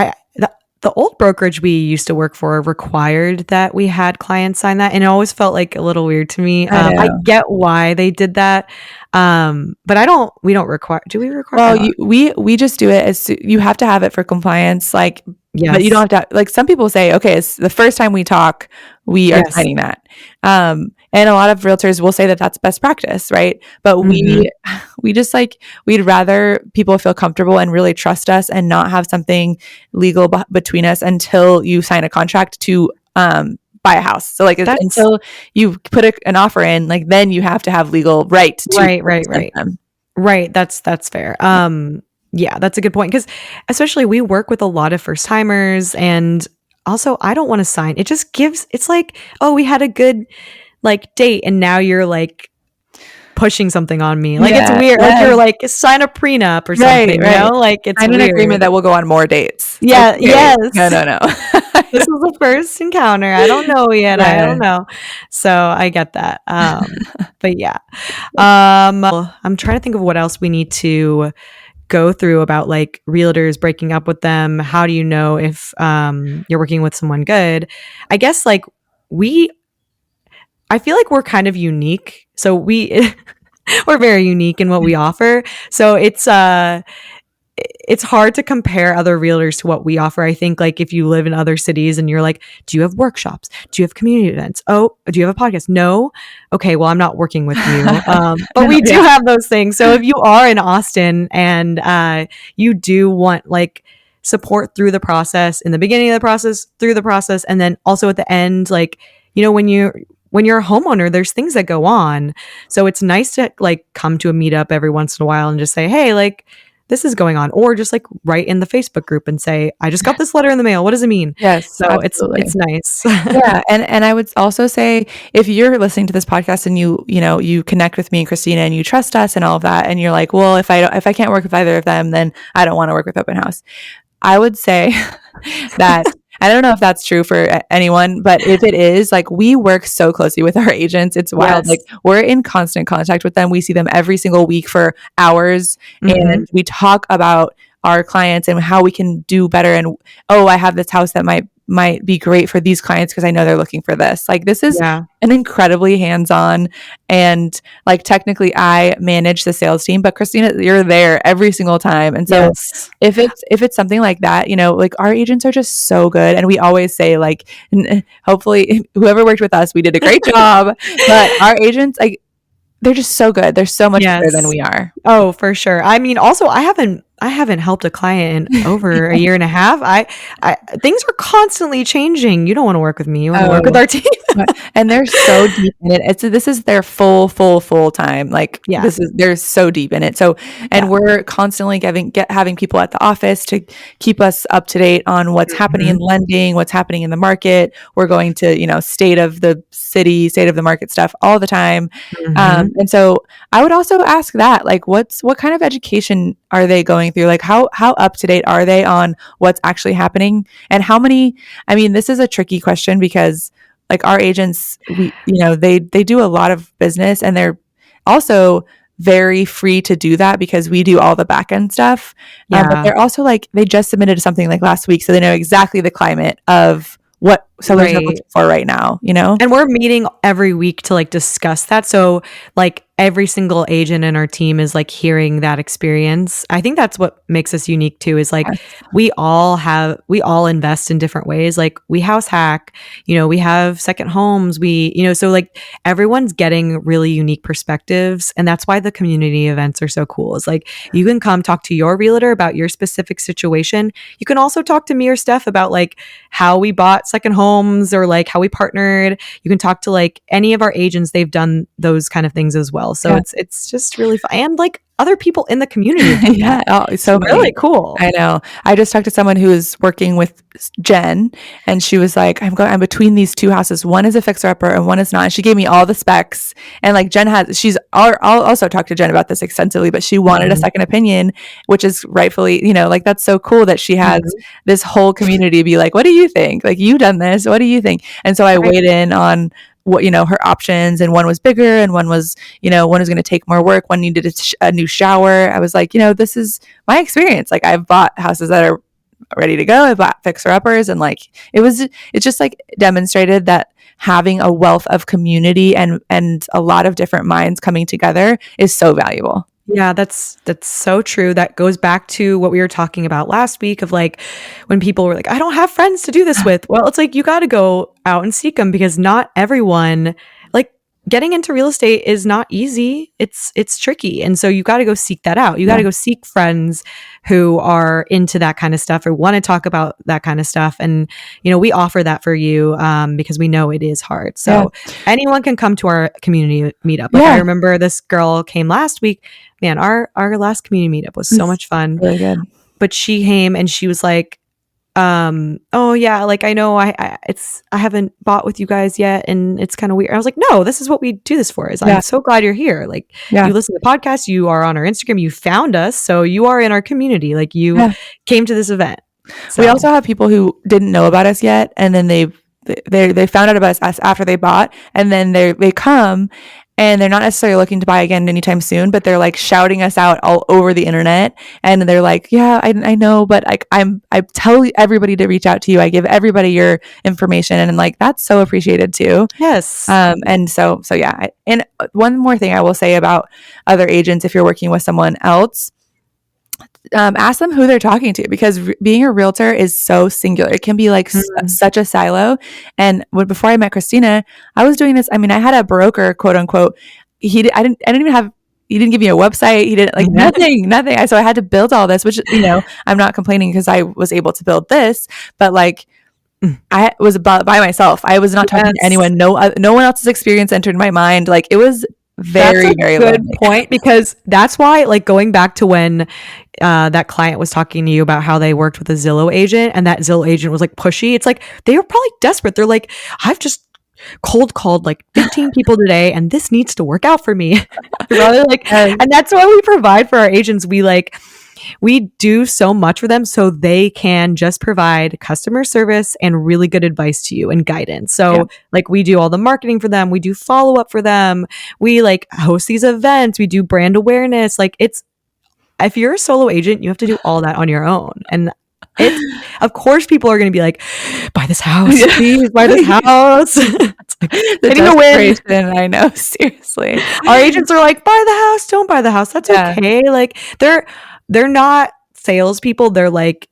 Speaker 1: The old brokerage we used to work for required that we had clients sign that, and it always felt like a little weird to me.
Speaker 2: I
Speaker 1: I
Speaker 2: know.
Speaker 1: get why they did that, but I don't. We don't require. Do we require? I
Speaker 2: Well,
Speaker 1: don't.
Speaker 2: we just do it as you have to have it for compliance, like, but you don't
Speaker 1: Yes.
Speaker 2: have to. Like some people say, okay, it's the first time we talk, we are
Speaker 1: Yes.
Speaker 2: signing that. And a lot of realtors will say that that's best practice, right? But
Speaker 1: Hmm.
Speaker 2: we just like we'd rather people feel comfortable and really trust us, and not have something legal between us until you sign a contract to buy a house. So like
Speaker 1: That's
Speaker 2: until you put an offer in, like then you have to have legal right to
Speaker 1: right. Right.
Speaker 2: represent
Speaker 1: Right.
Speaker 2: them.
Speaker 1: Right. That's fair.
Speaker 2: Yeah.
Speaker 1: Yeah, that's a good point because especially we work with a lot of first timers, and also I don't want to sign. It just gives. It's like, oh, we had a good like date, and now you're like pushing something on me. Like it's
Speaker 2: Yeah.
Speaker 1: weird. Like you're
Speaker 2: Yes.
Speaker 1: like sign a prenup or
Speaker 2: Right,
Speaker 1: something,
Speaker 2: right.
Speaker 1: Like it's
Speaker 2: Sign an agreement
Speaker 1: weird.
Speaker 2: that will go on more dates. It's like,
Speaker 1: Yeah,
Speaker 2: okay. No,
Speaker 1: yes.
Speaker 2: no, no.
Speaker 1: This is the first encounter. I don't know yet. I
Speaker 2: Yeah.
Speaker 1: don't know. So I get that. But yeah. I'm trying to think of what else we need to go through about like realtors breaking up with them. How do you know if you're working with someone good? I guess like we I feel like we're kind of unique. So we're very unique in what we offer. So it's hard to compare other realtors to what we offer. I think like if you live in other cities and you're like, do you have workshops? Do you have community events? Oh, do you have a podcast? No. Okay, well, I'm not working with you. But
Speaker 2: No,
Speaker 1: we do
Speaker 2: yeah.
Speaker 1: have those things. So if you are in Austin and you do want like support through the process, in the beginning of the process, through the process, and then also at the end, like, when when you're a homeowner, there's things that go on. So it's nice to like come to a meetup every once in a while and just say, hey, like this is going on, or just like write in the Facebook group and say, I just got this letter in the mail. What does it mean?
Speaker 2: Yes,
Speaker 1: So
Speaker 2: absolutely.
Speaker 1: it's nice.
Speaker 2: Yeah, and I would also say if you're listening to this podcast and you connect with me and Christina and you trust us and all of that, and you're like, well, if I can't work with either of them, then I don't want to work with Open House. I would say that I don't know if that's true for anyone, but if it is, like we work so closely with our agents, it's wild. Like
Speaker 1: Yes.
Speaker 2: we're in constant contact with them. We see them every single week for hours,
Speaker 1: Hmm.
Speaker 2: and we talk about our clients and how we can do better. And oh, I have this house that might be great for these clients because I know they're looking for this. Like this is
Speaker 1: Yeah.
Speaker 2: an incredibly hands-on, and like technically I manage the sales team, but Christina, you're there every single time. And so
Speaker 1: Yes.
Speaker 2: if it's something like that, like our agents are just so good, and we always say like, hopefully whoever worked with us, we did a great job, but our agents, like they're just so good. They're so much better than
Speaker 1: Yes.
Speaker 2: we are.
Speaker 1: Oh, for sure. I mean, also, I haven't helped a client in over a year and a half. I things are constantly changing. You don't want to work with me. You want to work with
Speaker 2: Oh,
Speaker 1: our team.
Speaker 2: and they're so deep in it. This is their full time. Like
Speaker 1: Yeah.
Speaker 2: they're so deep in it. So,
Speaker 1: Yeah.
Speaker 2: and we're constantly having people at the office to keep us up to date on what's happening in
Speaker 1: Mhm.
Speaker 2: lending, what's happening in the market. We're going to, state of the city, state of the market stuff all the time.
Speaker 1: Mhm.
Speaker 2: And so I would also ask that, like, what kind of education are they going through? Like how up to date are they on what's actually happening, and how many, I mean, this is a tricky question because like our agents, they do a lot of business, and they're also very free to do that because we do all the back end stuff. But
Speaker 1: Yeah.
Speaker 2: they're also like, they just submitted something like last week, so they know exactly the climate of what sellers are
Speaker 1: Right.
Speaker 2: looking for right now.
Speaker 1: And we're meeting every week to like discuss that. So like every single agent in our team is like hearing that experience. I think that's what makes us unique too, is like
Speaker 2: Yes.
Speaker 1: we all invest in different ways. Like we house hack, we have second homes. So like everyone's getting really unique perspectives. And that's why the community events are so cool. Is like you can come talk to your realtor about your specific situation. You can also talk to me or Steph about like how we bought second homes or like how we partnered. You can talk to like any of our agents. They've done those kind of things as well. So
Speaker 2: Yeah.
Speaker 1: it's just really fun. And like other people in the community have done
Speaker 2: Yeah.
Speaker 1: that.
Speaker 2: Oh,
Speaker 1: It's
Speaker 2: so
Speaker 1: really
Speaker 2: many.
Speaker 1: cool.
Speaker 2: I know. I just talked to someone who is working with Jen, and she was like, I'm between these two houses. One is a fixer upper and one is not. And she gave me all the specs. And like I'll also talk to Jen about this extensively, but she wanted a
Speaker 1: Mhm.
Speaker 2: second opinion, which is rightfully, like that's so cool that she has
Speaker 1: Mhm.
Speaker 2: this whole community be like, what do you think? Like you've done this. What do you think? And so I
Speaker 1: Right.
Speaker 2: weighed in on what, her options, and one was bigger and one was, one was going to take more work. One needed a new shower. I was like, this is my experience. Like I've bought houses that are ready to go. I bought fixer uppers, and like it's just like demonstrated that having a wealth of community and a lot of different minds coming together is so valuable.
Speaker 1: Yeah, that's so true. That goes back to what we were talking about last week of like when people were like, I don't have friends to do this with. Well, it's like you got to go out and seek them because not everyone like getting into real estate is not easy. It's tricky. And so you got to go seek that out. You got
Speaker 2: Yeah.
Speaker 1: to go seek friends who are into that kind of stuff or want to talk about that kind of stuff. And we offer that for you because we know it is hard.
Speaker 2: Yeah.
Speaker 1: So anyone can come to our community meetup. Like I
Speaker 2: Yeah.
Speaker 1: remember this girl came last week. Man, our last community meetup was so
Speaker 2: It's
Speaker 1: much fun.
Speaker 2: really good.
Speaker 1: But she came and she was like, oh yeah, like I know I haven't bought with you guys yet and it's kind of weird. I was like, no, this is what we do this for. Is
Speaker 2: Yeah.
Speaker 1: I'm so glad you're here. Like
Speaker 2: Yeah.
Speaker 1: you listen to the podcast, you are on our Instagram, you found us, so you are in our community. Like you
Speaker 2: Yeah.
Speaker 1: came to this event. So
Speaker 2: We also have people who didn't know about us yet, and then they found out about us after they bought, and then they come, and they're not necessarily looking to buy again anytime soon, but they're like shouting us out all over the internet, and they're like, yeah, I know, but like I tell everybody to reach out to you. I give everybody your information, and like that's so appreciated too.
Speaker 1: yes.
Speaker 2: And so yeah. And one more thing I will say about other agents, if you're working with someone else, ask them who they're talking to, because being a realtor is so singular. It can be like such a silo. And before I met Christina, I was doing this. I mean, I had a broker, quote unquote. I didn't even have. He didn't give me a website. He didn't like nothing. So I had to build all this, which I'm not complaining because I was able to build this, but like I was by myself. I was not talking to
Speaker 1: Yes.
Speaker 2: anyone. No one else's experience entered my mind. Like it was
Speaker 1: That's
Speaker 2: very,
Speaker 1: a
Speaker 2: very
Speaker 1: good
Speaker 2: lonely.
Speaker 1: point because that's why, like, going back to when that client was talking to you about how they worked with a Zillow agent and that Zillow agent was like pushy. It's like they were probably desperate. They're like, I've just cold called like 15 people today and this needs to work out for me. Rather like,
Speaker 2: Yes.
Speaker 1: and that's why we provide for our agents. We do so much for them so they can just provide customer service and really good advice to you and guidance.
Speaker 2: Yeah.
Speaker 1: So like we do all the marketing for them, we do follow up for them, we like host these events, we do brand awareness. Like it's, if you're a solo agent, you have to do all that on your own. And it's, of course, people are going to be like, buy this house,
Speaker 2: Yeah.
Speaker 1: please buy this house. It's like
Speaker 2: The
Speaker 1: getting a win.
Speaker 2: desperation, I know, seriously.
Speaker 1: Our agents are like, buy the house, don't buy the house. That's
Speaker 2: Yeah.
Speaker 1: okay. Like they're not salespeople. They're like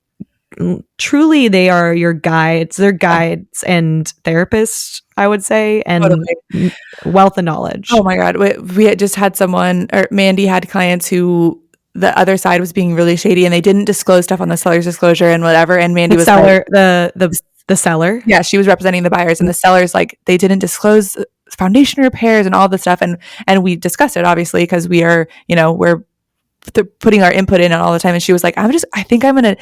Speaker 1: truly they are your guides. They're guides and therapists, I would say, and
Speaker 2: Totally.
Speaker 1: wealth of knowledge.
Speaker 2: Oh my God. We had just had someone, or Mandy had clients who the other side was being really shady and they didn't disclose stuff on the seller's disclosure and whatever. And Mandy
Speaker 1: The
Speaker 2: was like,
Speaker 1: seller, the seller.
Speaker 2: yeah, she was representing the buyers and the sellers, like they didn't disclose foundation repairs and all this stuff. And we discussed it obviously because we are, we're putting our input in all the time. And she was like, I think I'm going to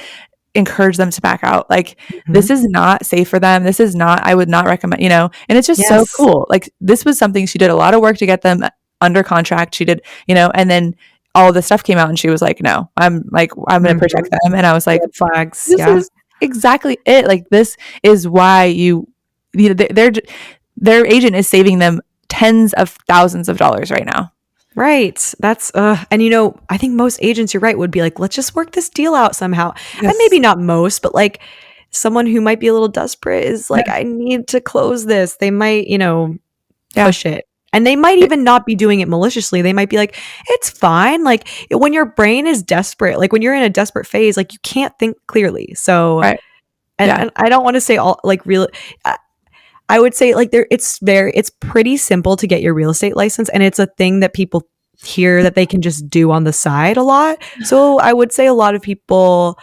Speaker 2: encourage them to back out. Like this
Speaker 1: Mhm.
Speaker 2: is not safe for them. This is not, I would not recommend, and it's just so
Speaker 1: Yes.
Speaker 2: cool. Like this was something she did a lot of work to get them under contract. She did, and then all this stuff came out and she was like, no, I'm going to protect
Speaker 1: Mhm.
Speaker 2: them. And I was like,
Speaker 1: Red flags.
Speaker 2: this
Speaker 1: Yeah.
Speaker 2: is exactly it. Like this is why their agent is saving them tens of thousands of dollars right now.
Speaker 1: Right. That's and I think most agents, you're right, would be like, let's just work this deal out somehow. And
Speaker 2: Yes.
Speaker 1: maybe not most, but like someone who might be a little desperate is like, I need to close this. They might,
Speaker 2: Yeah.
Speaker 1: push it. And they might even not be doing it maliciously. They might be like, it's fine. Like when your brain is desperate, like when you're in a desperate phase, like you can't think clearly. So,
Speaker 2: Right.
Speaker 1: and,
Speaker 2: Yeah.
Speaker 1: and I don't want to say all like real, I would say like it's pretty simple to get your real estate license. And it's a thing that people hear that they can just do on the side a lot. So I would say a lot of people,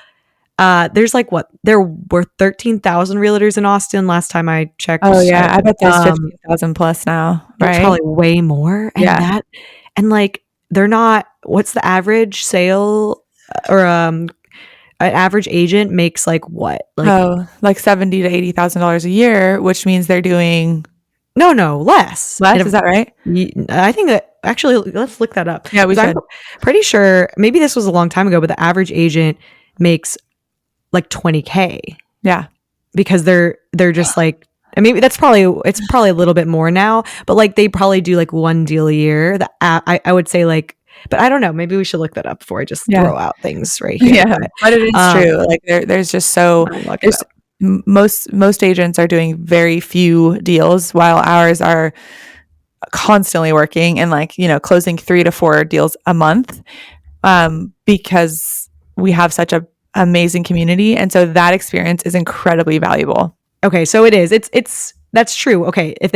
Speaker 1: there's like there were 13,000 realtors in Austin last time I checked.
Speaker 2: Oh yeah. I bet there's 15,000 plus now.
Speaker 1: There's
Speaker 2: Right.
Speaker 1: probably way more.
Speaker 2: Yeah.
Speaker 1: And like, they're not, what's the average sale or, an average agent makes like what?
Speaker 2: Like $70,000 to $80,000 a year, which means they're doing
Speaker 1: No, less.
Speaker 2: less. Is that right?
Speaker 1: I think that actually, let's look that up.
Speaker 2: Yeah, we
Speaker 1: 'Cause I'm
Speaker 2: should.
Speaker 1: pretty sure maybe this was a long time ago, but the average agent makes like 20K
Speaker 2: Yeah.
Speaker 1: because they're just like, I mean, it's probably a little bit more now, but like they probably do like one deal a year. I would say like, but I don't know. Maybe we should look that up before I just throw out things right here.
Speaker 2: Yeah. But it is true. Like there's just
Speaker 1: I'll look it
Speaker 2: there's
Speaker 1: up.
Speaker 2: most agents are doing very few deals while ours are constantly working and closing 3 to 4 deals a month, because we have such a amazing community. And so that experience is incredibly valuable.
Speaker 1: Okay, so it is. It's that's true. Okay, if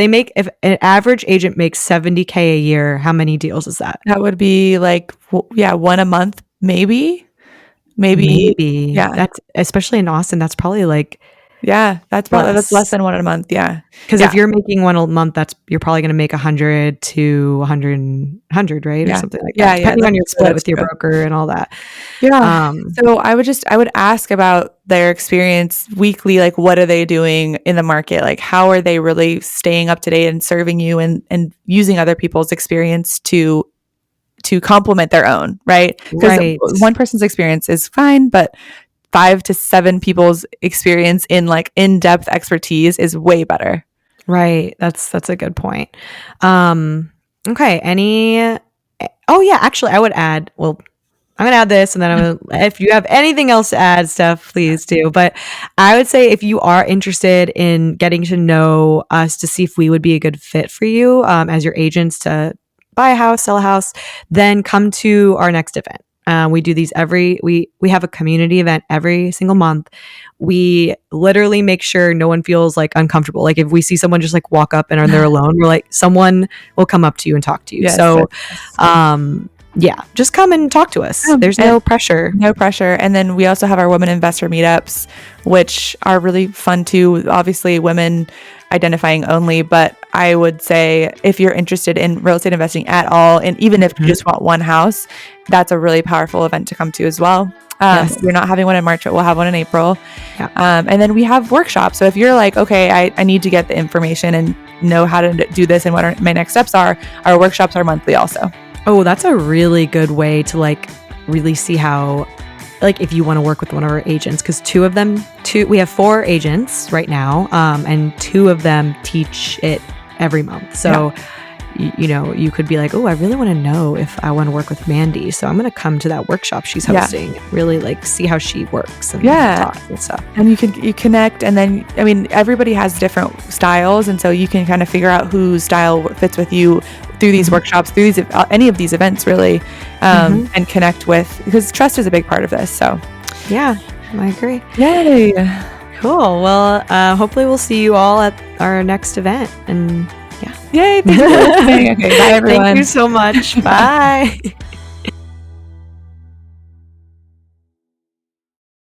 Speaker 1: an average agent makes 70K a year, how many deals is that?
Speaker 2: That would be one a month, maybe.
Speaker 1: Maybe.
Speaker 2: Yeah.
Speaker 1: That's, especially in Austin, that's probably like,
Speaker 2: Yeah, that's
Speaker 1: less.
Speaker 2: less than one a month. Yeah.
Speaker 1: Because if you're making one a month, you're probably going to make 100 to 100, right? Or something like that. Depending on your split with your broker and all that.
Speaker 2: Yeah. So I would ask about their experience weekly. Like, what are they doing in the market? Like, how are they really staying up to date and serving you and using other people's experience to complement their own, right? Because one person's experience is fine, but 5 to 7 people's experience in in-depth expertise is way better.
Speaker 1: Right. That's a good point. Okay. Oh yeah, actually I would add, well, I'm going to add this and then if you have anything else to add, Steph, please do. But I would say if you are interested in getting to know us to see if we would be a good fit for you, as your agents to buy a house, sell a house, then come to our next event. We do these we have a community event every single month. We literally make sure no one feels like uncomfortable. Like if we see someone just walk up and they're alone, we're like, someone will come up to you and talk to you.
Speaker 2: Yes,
Speaker 1: so, Yeah, just come and talk to us. There's no pressure.
Speaker 2: No pressure. And then we also have our women investor meetups, which are really fun too. Obviously, women identifying only, but I would say if you're interested in real estate investing at all, and even if you just want one house, that's a really powerful event to come to as well.
Speaker 1: Yes.
Speaker 2: We're not having one in March, but we'll have one in April.
Speaker 1: Yeah.
Speaker 2: And then we have workshops. So if you're like, okay, I need to get the information and know how to do this and what my next steps are, our workshops are monthly also.
Speaker 1: Oh, that's a really good way to like really see how, like if you want to work with one of our agents, because we have 4 agents right now, and 2 of them teach it every month. So, you could be like, oh, I really want to know if I want to work with Mandy. So I'm going to come to that workshop she's hosting, really like see how she works and talk and stuff.
Speaker 2: And you connect, and then, I mean, everybody has different styles. And so you can kind of figure out whose style fits with you through these workshops, through any of these events really, and connect with, because trust is a big part of this. So
Speaker 1: yeah, I agree.
Speaker 2: Yay.
Speaker 1: Cool. Well, hopefully we'll see you all at our next event. And
Speaker 2: Yay. Thanks for listening. Okay, bye everyone.
Speaker 1: Thank you so much. Bye.